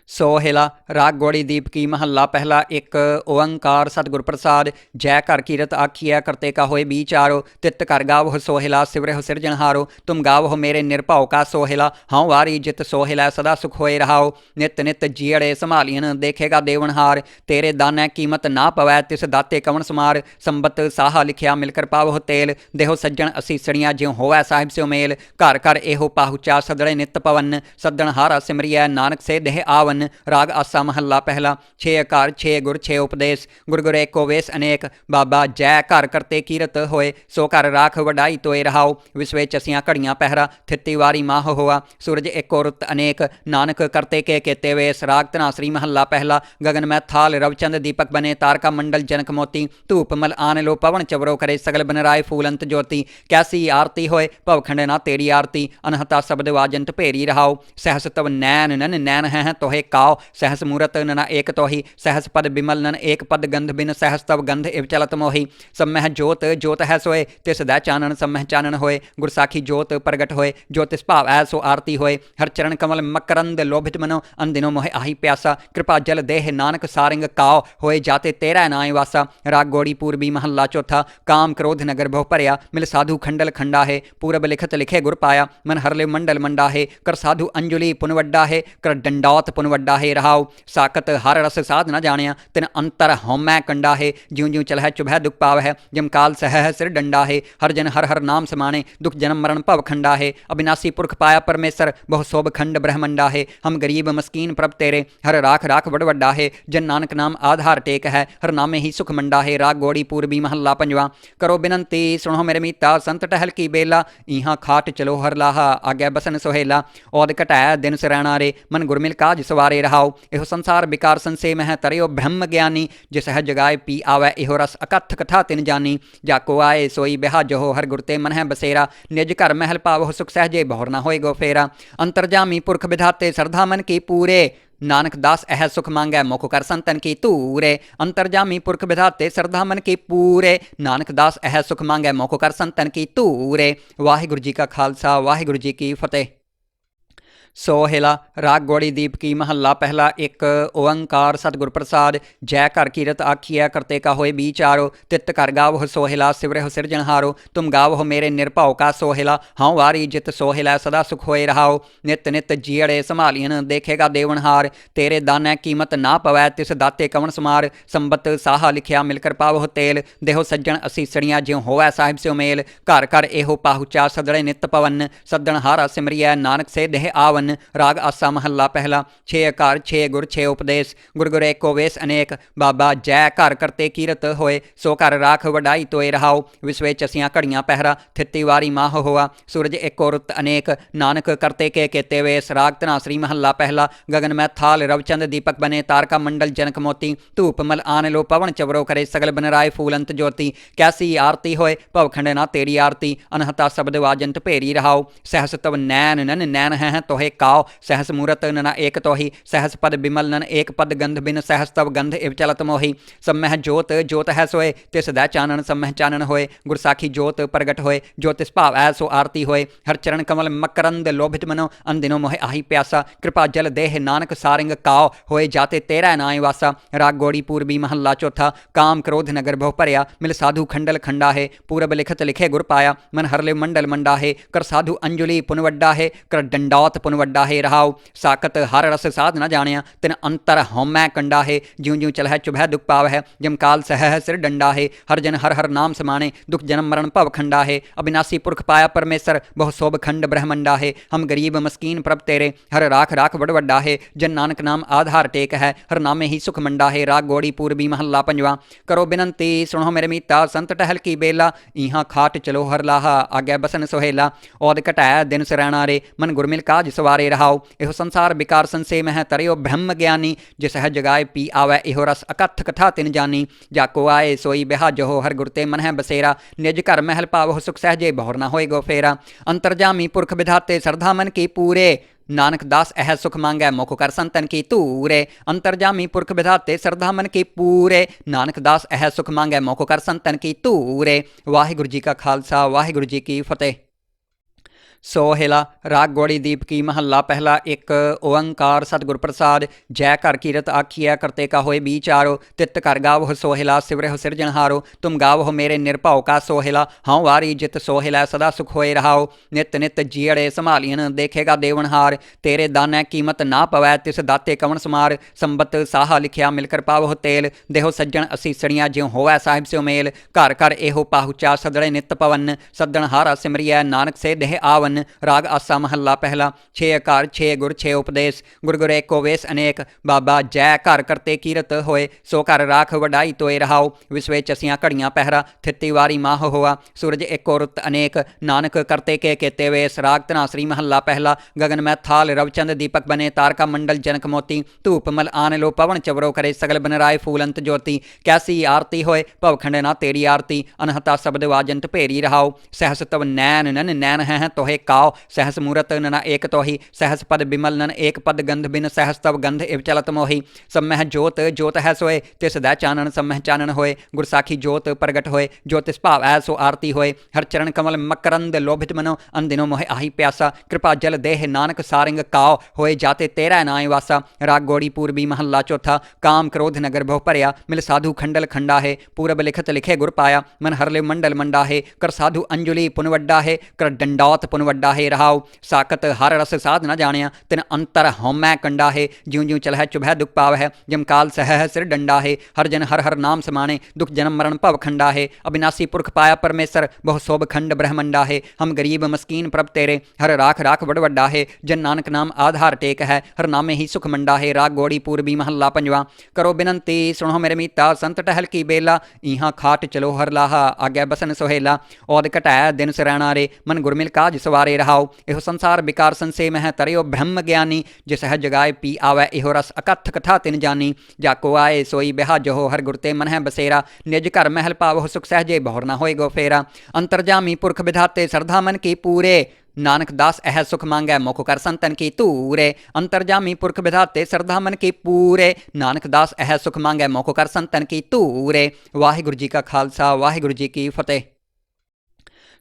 सोहेला राग गौड़ी दीप की महल्ला पहला। एक ओंकार सतगुर प्रसाद। जय कर कीरत आखिया करते का होए बीचारो। तित कर गावो सोहेला सिवरह सिरजनहारो। तुम गावो मेरे निरभाव का सोहेला। हाँ वारी जित सोहेला सदा सुख होए रहाओ। नित नित जियड़े संभालियन देखेगा देवनहार। तेरे दाने कीमत ना पवै तिस दाते कवन समार। संबत साहा लिखिया मिलकर पावो तेल। देहो सज्जन असीसड़ियाँ ज्यों होवै साहिब से मेल। घर घर एहो पाहुचा सदड़े नित पवन। सद्दन हारा सिमरिया नानक से देह आवन। राग आसा महला पहला। छे अकार छे गुर छे उपदेश। गुर गुर एको वेस अनेक। बाबा जय घर करते कीरत होए। सो कर राख वडाई तोए रहाओ। विश्वे चसियां घड़ियां पहरा थित्ती वारी माह होआ। सूरज एको रुत अनेक। नानक करते के केते वेस। राग धनासरी महला पहला। गगन में थाल रवचंद दीपक बने तारका मंडल जनक मोती। धूप मल आन लो पवन चवरो करे सगल बनराय फूलंत ज्योति। कैसी आरती होए भवखंड ना तेरी आरती। अनहता शब्द वाजंत भेरी रहाओ। सहस तव नैन नन नैन हैं तोहे काओ। सहस मूरत नना एक तोही। सहस पद बिमल नन एक पद गंध बिन सहस तव गंध इव चलत मोही। सम्मह जोत जोत है सोए तिस दै चानन सम्मह चानन होए। गुरसाखी जोत प्रगट होए ज्योतिष भाव ऐसो आरती होए। हर चरण कमल मकरंद लोभित मनो अंदिनो मोहे आही प्यासा। कृपा जल देह नानक सारिंग काओ होए जाते तेरा नाय वासा। राग गौड़ी पूर्वी महला चौथा। काम क्रोध नगर बहु भरिया मिल साधु खंडल खंडा है। पूरब लिखत लिखे गुर पाया मन हरले मंडल मंडा है। कर साधु अंजुली पुनवड्डा है कर डंडौत पुनवड्डा है रहाओ। साकत हर रस साध न जानिया तिन अंतर होमै कंडा है। ज्यों ज्यों चलह चुभह दुख पाव है जम काल सह सिर डंडा है। हर जन हर हर नाम समाने दुख जन्म मरण भव खंडा है। अविनाशी पुरख पाया परमेश्वर बहु शोभ खंड ब्रह्मंडा है। हम गरीब मस्कीन प्रभ तेरे हर राख राख वडवड्डा है। जन नानक नाम आधार टेक है हर नामे ही सुख मंडा है। राग गौड़ी पूर्वी महला पंजवा। करो बिनंती सुनो मेरे मीता संत टहल की बेला। इहाँ खाट चलो हर लाहा आगे बसन सोहेला। औद घटाया दिन सरैणा रे मन गुरमिल काज सवारे रहाओ। एहो संसार विकार संसे मह तरयो ब्रह्म ज्ञानी। जिस है जगाए पी आवे एहो रस अकथ कथा तिन जानी। जाको आए सोई बिहा जहो हर गुरते मन है बसेरा। निज घर महल पावो सुख सहजे बहुर ना होए गो फेरा। अंतरजामी पुरख विधाते श्रद्धा मन की पूरे। नानक दास अह सुख मांगै मुख कर संतन की तूरे। अंतरजामी पुरख विधाते श्रद्धा मन की पूरे। नानक दास अह सुख मांगै मुख कर संतन की तूरे। वाहिगुरु जी का खालसा वाहिगुरु जी की फतेह। सोहेला राग गौड़ी दीप की महल्ला पहला। एक ओंकार सतगुर प्रसाद। जय कर कीरत आखिया करते का होए बीचारो। तित कर गावो सोहेला सिवरह सिरजनहारो। तुम गावो मेरे निरभाव का सोहेला। हाँ वारी जित सोहेला सदा सुख होए रहाओ। नित नित जियड़े संभालियन देखेगा देवनहार। तेरे दाने कीमत ना पवै तिस दाते कवन समार। संबत साहा लिखिया मिलकर पावो तेल। देहो सज्जन असीसड़ियाँ ज्यों होवै साहिब से मेल। घर घर एहो पाहुचा सदड़े नित पवन। सद्दन हारा सिमरिया नानक से देह आवन। राग आसा महला पहला। छे अकार छे गुर छे उपदेश। गुर गुर एको वेस अनेक। बाबा जय घर करते कीरत होए सो कर राख वडाई तोए रहाओ। विश्वे चसियां घड़ियां पहरा थित्ती वारी माह होआ। सूरज एको रुत अनेक। नानक करते के केते वेस। राग धनासरी महला पहला। गगन में थाल रवचंद दीपक बने तारका मंडल जनक मोती। धूप मल आन लो पवन चवरो करे सगल बनराय फूलंत ज्योति। कैसी आरती होए भवखंड ना तेरी आरती। अनहता शब्द वाजंत भेरी रहाओ। सहस तव नैन नन नैन हैं तोहे काओ। सहस मूरत नना एक तोही। सहस पद बिमल नन एक पद गंध बिन सहस तव गंध इव चलत मोही। सम्मह जोत जोत है सोए तिस दै चानन सम्मह चानन होए। गुरसाखी जोत प्रगट होए ज्योतिष भाव ऐसो आरती होए। हर चरण कमल मकरंद लोभित मनो अंदिनो मोहे आही प्यासा। कृपा जल देह नानक सारिंग काओ होए जाते तेरा नाय वासा। राग गौड़ी पूर्वी महला चौथा। काम क्रोध नगर बहु भरिया मिल साधु खंडल खंडा है। पूरब लिखत लिखे गुर पाया मन हरले मंडल मंडा है। कर साधु अंजुली पुनवड्डा है कर डंडौत पुनवड्डा है रहाओ। साकत हर रस साध न जानिया तिन अंतर होमै कंडा है। ज्यों ज्यों चलह चुभह दुख पाव है जम काल सह सिर डंडा है। हर जन हर हर नाम समाने दुख जन्म मरण भव खंडा है। अविनाशी पुरख पाया परमेश्वर बहु शोभ खंड ब्रह्मंडा है। हम गरीब मस्कीन प्रभ तेरे हर राख राख वडवड्डा है। जन नानक नाम आधार टेक है हर नामे ही सुख मंडा है। राग गौड़ी पूर्वी महला पंजवा। करो बिनंती सुनो मेरे मीता संत टहल की बेला। इहाँ खाट चलो हर लाहा आगे बसन सोहेला। औद घटाया दिन सरैणा रे मन गुरमिल काज सवारे रहाओ। एहो संसार विकार संसे मह तरयो ब्रह्म ज्ञानी। जिस है जगाए पी आवे एहो रस अकथ कथा तिन जानी। जाको आए सोई बिहा जहो हर गुरते मन है बसेरा। निज घर महल पावो सुख सहजे बहुर ना होए गो फेरा। अंतरजामी पुरख विधाते श्रद्धा मन की पूरे। नानक दास अह सुख मांगै मुख कर संतन की तूरे। अंतरजामी पुरख विधाते श्रद्धा मन की पूरे। नानक दास अह सुख मांगै मुख कर संतन की तूरे। वाहिगुरु जी का खालसा वाहिगुरु जी की फतेह। ਸੋਹਿਲਾ ਰਾਗ ਗੌੜੀ ਦੀਪਕੀ ਮਹੱਲਾ ਪਹਿਲਾ ਇੱਕ ਓੰਕਾਰ ਸਤਿਗੁਰ ਪ੍ਰਸਾਦ ਜੈ ਘਰ ਕੀਰਤ ਆਖੀਐ ਕਰਤੇ ਕਾ ਹੋਏ ਵਿਚਾਰੋ ਤਿਤ ਘਰ ਗਾਵਹੁ ਸੋਹਿਲਾ ਸਿਵਰਿਹੁ ਸਿਰਜਣਹਾਰੋ ਤੁਮ ਗਾਵਹੁ ਮੇਰੇ ਨਿਰਭਉ ਕਾ ਸੋਹਿਲਾ ਹਉ ਵਾਰੀ ਜਿਤ ਸੋਹਿਲਾ ਸਦਾ ਸੁਖ ਹੋਏ ਰਹਾਓ ਨਿਤ ਨਿਤ ਜੀੜੇ ਸੰਭਾਲੀਨ ਦੇਖੇਗਾ ਦੇਵਨਹਾਰ ਤੇਰੇ ਦਾਨੈ ਕੀਮਤ ਨਾ ਪਵੈ ਤਿਸ ਦਾਤੇ ਕਵਣ ਸਮਾਰ ਸੰਬਤ ਸਾਹਾ ਲਿਖਿਆ ਮਿਲ ਕਰ ਪਾਵਹੁ ਤੇਲ ਦੇਹੋ ਸੱਜਣ ਅਸੀਸੜੀਆਂ ਜਿਉ ਹੋਵੈ ਸਾਹਿਬ ਸਿਉ ਮੇਲ ਘਰ ਘਰ ਇਹੋ ਪਾਹੁਚਾ ਸਦੜੇ ਨਿਤ ਪਵਨ ਸੱਦਣ ਹਾਰਾ ਸਿਮਰਿਐ ਨਾਨਕ ਸੇ ਦੇਹ ਆਵਨ ਰਾਗ ਆਸਾ ਮਹੱਲਾ ਪਹਿਲਾ ਛੇ ਅਕਾਰ ਛੇ ਗੁਰ ਛੇ ਉਪਦੇਸ਼ ਗੁਰ ਗੁਰ ਏਕੋ ਵੇਸ ਅਨੇਕ ਬਾਬਾ ਜੈ ਘਰ ਕਰਤੇ ਕੀਰਤ ਹੋਏ ਸੋ ਘਰ ਰਾਖ ਵਡਾਈ ਤੋਏ ਰਹਾਓ ਵਿਸਵੇ ਚਸੀਆਂ ਘੜੀਆਂ ਪਹਿਰਾ ਥਿੱਤੀ ਵਾਰੀ ਮਾਹ ਹੋਆ ਸੂਰਜ ਏਕੋ ਰੁੱਤ ਅਨੇਕ ਨਾਨਕ ਕਰਤੇ ਕੇ ਕੇਤੇ ਵੇਸ ਰਾਗ ਧਨਾਸਰੀ ਮਹੱਲਾ ਪਹਿਲਾ ਗगन मैं थाल रवचंद दीपक बने तारका मंडल जनक मोती धूप मल आन लो पवन चवरो करे सगल बनराय फूलंत ज्योति कैसी आरती होए भवखंड ना तेरी आरती अनहता शब्द वाजंत भेरी रहाओ सहस तव नैन नन नैन है तोहे काओ सहस मूरत नना एक तोही सहस पद बिमल नन एक पद गंध बिन सहस तव गंध इव चलत मोही सम्मह जोत जोत है सोए तिस दै चानन सम्मह चानन होए गुरसाखी जोत प्रगट होए जो तिस भाव है सो आरती होए हर चरण कमल मकरंद लोभित मनो अंदिनो मोहे आही प्यासा कृपा जल देह नानक सारिंग काओ होए जाते तेरा नाय वासा राग गौड़ी पूर्वी महला चौथा काम क्रोध नगर भव भरिया मिल साधु खंडल खंडा है पूरब लिखत लिखे गुर पाया मन हरले मंडल मंडा है कर साधु अंजुली पुनवड्डा है कर डंडौत पुनवड्डा है रहाओ साकत हर रस साध न जानिया तिन अंतर हौमै कंडा है ज्यों ज्यों चलह चुभह दुख पाव है जम काल सह सिर डंडा है हर जन हर हर नाम समाने दुख जन्म मरण भव खंडा है अविनाशी पुरख पाया परमेश्वर बहु शोभ खंड ब्रह्मंडा है हम गरीब मस्कीन प्रभ तेरे हर राख राख वडवड्डा है जन नानक नाम आधार टेक है हर नामे ही सुख मंडा है राग गौड़ी पूर्वी महला पंजवा करो बिनंती सुनो मेरे मीता संत टहल की बेला इहाँ खाट चलो हर लाहा आज्ञा बसन सोहेला औद घटै दिन सरैणा रे मन गुरमिल काज सवारे रहाओ एहो संसार विकार संसे मह तरयो ब्रह्म ज्ञानी जिस है जगाए पी आवै एहो रस अकथ कथा तिन जानी जाको आए सोई बिहा जहो हर गुरते मन है बसेरा निज घर महल पावो सुख सहजे बहुर न होए गो फेरा अंतरजामी पुरख विधाते सरधा मन की पूरे नानक दास अह सुख मांगै मुख कर संतन की तूरे अंतरजामी पुरख विधाते सरधा मन की पूरे नानक दास अह सुख मांगै मुख कर संतन की तूरे वाहिगुरु जी का खालसा वाहिगुरु जी की फतेह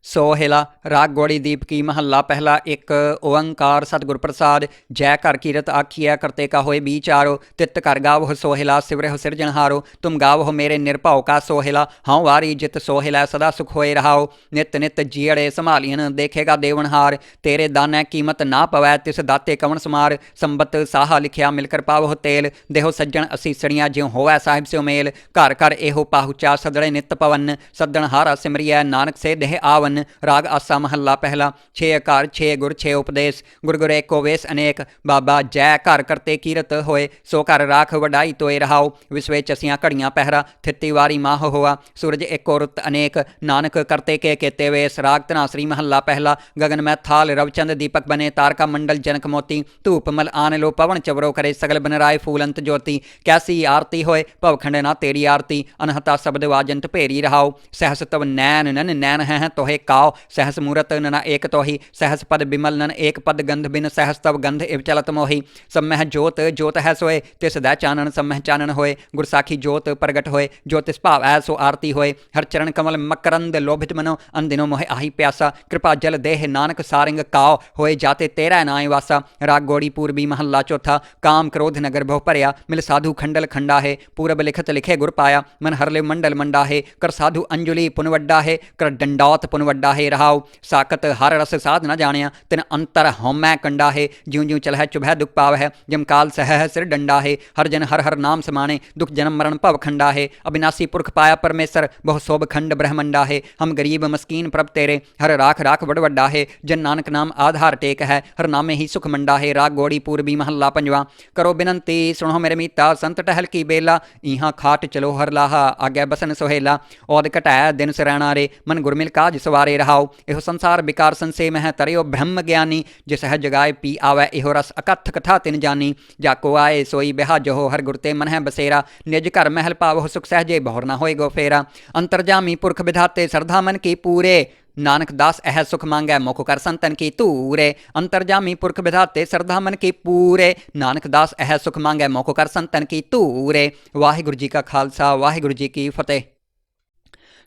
ਸੋਹਿਲਾ ਰਾਗ ਗੌੜੀ ਦੀਪਕੀ ਮਹੱਲਾ ਪਹਿਲਾ ਇੱਕ ਓੰਕਾਰ ਸਤਿਗੁਰ ਪ੍ਰਸਾਦ ਜੈ ਘਰ ਕੀਰਤ ਆਖੀਐ ਕਰਤੇ ਕਾ ਹੋਏ ਵਿਚਾਰੋ ਤਿਤ ਘਰ ਗਾਵਹੁ ਸੋਹਿਲਾ ਸਿਵਰਿਹੁ ਸਿਰਜਣਹਾਰੋ ਤੁਮ ਗਾਵਹੁ ਮੇਰੇ ਨਿਰਭਉ ਕਾ ਸੋਹਿਲਾ ਹਉ ਵਾਰੀ ਜਿਤ ਸੋਹਿਲਾ ਸਦਾ ਸੁਖ ਹੋਏ ਰਹਾਓ ਨਿਤ ਨਿਤ ਜੀੜੇ ਸੰਭਾਲੀਨ ਦੇਖੇਗਾ ਦੇਵਨਹਾਰ ਤੇਰੇ ਦਾਨੈ ਕੀਮਤ ਨਾ ਪਵੈ ਤਿਸ ਦਾਤੇ ਕਵਣ ਸਮਾਰ ਸੰਬਤ ਸਾਹਾ ਲਿਖਿਆ ਮਿਲ ਕਰ ਪਾਵਹੁ ਤੇਲ ਦੇਹੋ ਸੱਜਣ ਅਸੀਸੜੀਆਂ ਜਿਉ ਹੋਵੈ ਸਾਹਿਬ ਸਿਉ ਮੇਲ ਘਰ ਘਰ ਇਹੋ ਪਾਹੁਚਾ ਸਦੜੇ ਨਿਤ ਪਵਨ ਸੱਦਣ ਹਾਰਾ ਸਿਮਰਿਐ ਨਾਨਕ ਸੇ ਦੇਹ ਆਵਨ राग आसा महला पहला छे अकार छे गुर छे उपदेश गुर गुर एको वेस अनेक बाबा जय घर करते कीरत होए सो घर राख वडाई तोए रहाओ विसवे चसियां घड़ियां पहरा थित्ती वारी माह होआ सूरज एको रुत अनेक नानक करते के केते वेस राग धनासरी महला पहला गगन मैं थाल रवचंद दीपक बने तारका मंडल जनक मोती धूप मल आन लो पवन चवरो करे सगल बनराय फूलंत ज्योति कैसी आरती होए भवखंड ना तेरी आरती अनहता शब्द वाजंत भेरी रहाओ सहस तव नैन नन नैन है तोहे काओ सहस मूरत नना एक तोही सहस पद बिमल नन एक पद गंध बिन सहस तव गंध इव चलत मोही सम्मह जोत जोत है सोए तिस दै चानन सम्मह चानन होए गुरसाखी जोत प्रगट होए जो तिस भाव है सो आरती होए हर चरण कमल मकरंद लोभित मनो अंदिनो मोहे आही प्यासा कृपा जल देह नानक सारिंग काओ होए जाते तेरा नाय वासा राग गौड़ी पूर्वी महला चौथा काम क्रोध नगर भव भरिया मिल साधु खंडल खंडा है पूरब लिखत लिखे गुर पाया मन हरले मंडल मंडा है कर साधु अंजुली पुनवड्डा है कर डंडौत पुनवड्डा है रहाओ साकत हर रस साध न जानिया तिन अंतर हौमै कंडा है ज्यों ज्यों चलह चुभह दुख पाव है जम काल सह सिर डंडा है हर जन हर हर नाम समाने दुख जन्म मरण भव खंडा है अविनाशी पुरख पाया परमेश्वर बहु शोभ खंड ब्रह्मंडा है हम गरीब मस्कीन प्रभ तेरे हर राख राख वडवड्डा है जन नानक नाम आधार टेक है हर नामे ही सुख मंडा है राग गौड़ी पूर्वी महला पंजवा करो बिनंती सुनो मेरे मीता संत टहल की बेला इहाँ खाट चलो हर लाहा आज्ञा बसन सोहेला औद घटै दिन सरैणा रे मन गुरमिल काज सवारे रहाओ एहो संसार विकार संसे मह तरयो ब्रह्म ज्ञानी जिस है जगाए पी आवै एहो रस अकथ कथा तिन जानी जाको आए सोई बिहा जहो हर गुरते मन है बसेरा निज घर महल पावो सुख सहजे बहुर न होए गो फेरा अंतरजामी पुरख विधाते सरधा मन की पूरे नानक दास अह सुख मांगै मुख कर संतन की तूरे अंतरजामी पुरख विधाते सरधा मन की पूरे नानक दास अह सुख मांगै मुख कर संतन की तूरे वाहिगुरु जी का खालसा वाहिगुरु जी की फतेह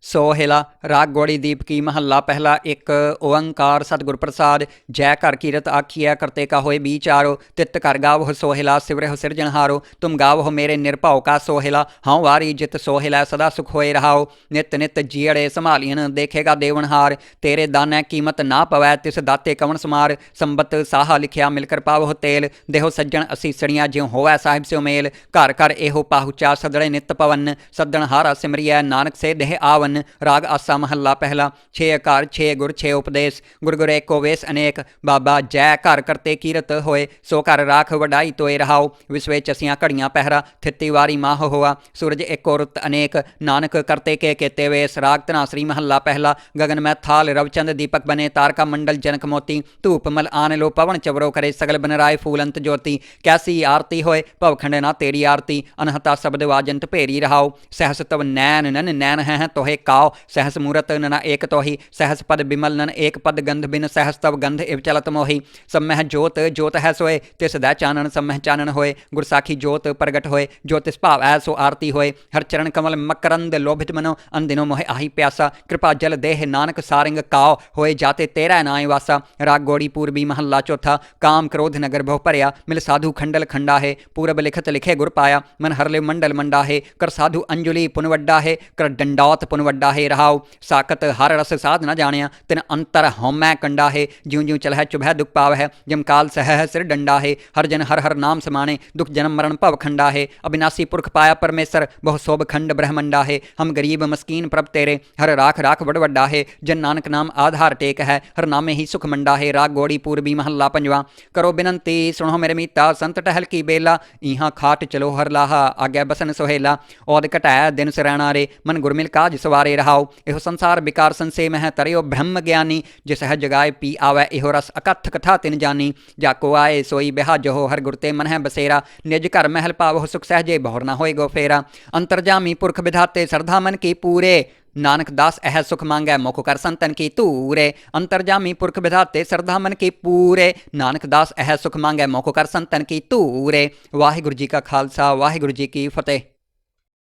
ਸੋਹਿਲਾ ਰਾਗ ਗੋੜੀ ਦੀਪਕੀ ਮਹੱਲਾ ਪਹਿਲਾ ਇੱਕ ਓੰਕਾਰ ਸਤਿਗੁਰ ਪ੍ਰਸਾਦ ਜੈ ਘਰ ਕੀਰਤ ਆਖੀਐ ਕਰਤੇ ਕਾ ਹੋਏ ਵਿਚਾਰੋ ਤਿਤ ਘਰ ਗਾਵਹੁ ਸੋਹਿਲਾ ਸਿਵਰਹੁ ਸਿਰਜਣਹਾਰੋ ਤੁਮ ਗਾਵਹੁ ਮੇਰੇ ਨਿਰਭਉ ਕਾ ਸੋਹਿਲਾ ਹਉ ਵਾਰੀ ਜਿਤ ਸੋਹਿਲਾ ਸਦਾ ਸੁਖ ਹੋਏ ਰਹਾਓ ਨਿਤ ਨਿਤ ਜੀੜੇ ਸੰਭਾਲੀਨ ਦੇਖੇਗਾ ਦੇਵਨਹਾਰ ਤੇਰੇ ਦਾਨੈ ਕੀਮਤ ਨਾ ਪਵੈ ਤਿਸ ਦਾਤੇ ਕਵਣ ਸਮਾਰ ਸੰਬਤ ਸਾਹਾ ਲਿਖਿਆ ਮਿਲ ਕਰ ਪਾਵਹੁ ਤੇਲ ਦੇਹੋ ਸੱਜਣ ਅਸੀਸਣੀਆਂ ਜਿਉ ਹੋਵੈ ਸਾਹਿਬ ਸਿਉ ਮੇਲ ਘਰ ਘਰ ਇਹੋ ਪਾਹੁਚਾ ਸਦੜੇ ਨਿਤ ਪਵਨ ਸੱਦਣ ਹਾਰਾ ਸਿਮਰਿਐ ਨਾਨਕ ਸੇ ਦੇਹ ਆਵਨ ਰਾਗ ਆਸਾ ਮਹੱਲਾ ਪਹਿਲਾ ਛੇ ਅਕਾਰ ਛੇ ਗੁਰ ਛੇ ਉਪਦੇਸ਼ ਗੁਰ ਗੁਰ ਏਕੋ ਵੇਸ ਅਨੇਕ ਬਾਬਾ ਜੈ ਘਰ ਕਰਤੇ ਕੀਰਤ ਹੋਏ ਸੋ ਘਰ ਰਾਖ ਵਡਾਈ ਤੋਏ ਰਹਾਓ ਵਿਸਵੇ ਚਸੀਆਂ ਘੜੀਆਂ ਪਹਿਰਾ ਥਿੱਤੀ ਵਾਰੀ ਮਾਹ ਹੋਆ ਸੂਰਜ ਏਕੋ ਰੁੱਤ ਅਨੇਕ ਨਾਨਕ ਕਰਤੇ ਕੇ ਕੇਤੇ ਵੇਸ ਰਾਗ ਧਨਾਸਰੀ ਮਹੱਲਾ ਪਹਿਲਾ ਗगन मैं थाल रवचंद दीपक बने तारका मंडल जनक मोती धूप मल आन लो पवन चवरो करे सगल बनराय फूलंत ज्योति कैसी आरती होए भवखंड ना तेरी आरती अनहता शब्द वाजंत भेरी रहाओ सहस तव नैन नन नैन हैं तोहे काओ सहस मूरत नना एक तोही सहस पद बिमल नन एक पद गंध बिन सहस तव गंध इव चलत मोही सम्मह जोत जोत है सोए तिस दै चानन सम्मह चानन होए गुरसाखी जोत प्रगट होए जो तिस भाव है सो आरती होए हर चरण कमल मकरंद लोभित मनो अंदिनो मोहे आही प्यासा कृपा जल देह नानक सारंग काओ होए जाते तेरा नाय वासा राग गौड़ी पूर्वी महला चौथा काम क्रोध नगर बहु भरिया मिल साधु खंडल खंडा है पूरब लिखत लिखे गुर पाया मन हरले मंडल मंडा है कर साधु अंजुली पुनवड्डा है कर डंडौत पुनवड्डा है रहाओ साकत हर रस साध न जानिया तिन अंतर हौमै कंडा है ज्यों ज्यों चलह चुभह दुख पाव है जम काल सहह सिर डंडा है हर जन हर हर नाम समाने दुख जन्म मरण भव खंडा है अविनाशी पुरख पाया परमेश्वर बहु शोभ खंड ब्रह्मंडा है हम गरीब मस्कीन प्रभ तेरे हर राख राख बड़ वड्डा है जन नानक नाम आधार टेक है हर नामे ही सुख मंडा है राग गौड़ी पूर्वी महला पंजवा करो बिनंती सुनो मेरे मीता संत टहल की बेला इहाँ खाट चलो हर लाहा आज्ञा बसन सोहेला औद घटै दिन सरैणा रे मन गुरमिल काज सवारे रहाओ एहो संसार विकार संसे मह तरियो ब्रह्म ज्ञानी जिस है जगाए पी आवै एहो रस अकथ कथा तिन जानी जाको आए सोई बिहाज हो हर गुरते मन है बसेरा निज घर महल पावो सुख सहजे बहुर न होए गो फेरा अंतरजामी पुरख विधाते सरधा मन की पूरे नानक दास अह सुख मांगै मुख कर संतन की तूरे अंतरजामी पुरख विधाते श्रद्धा मन की पूरे नानक दास अह सुख मांगै मुख कर संतन की तूरे वाहिगुरु जी का खालसा वाहिगुरु जी की फतेह।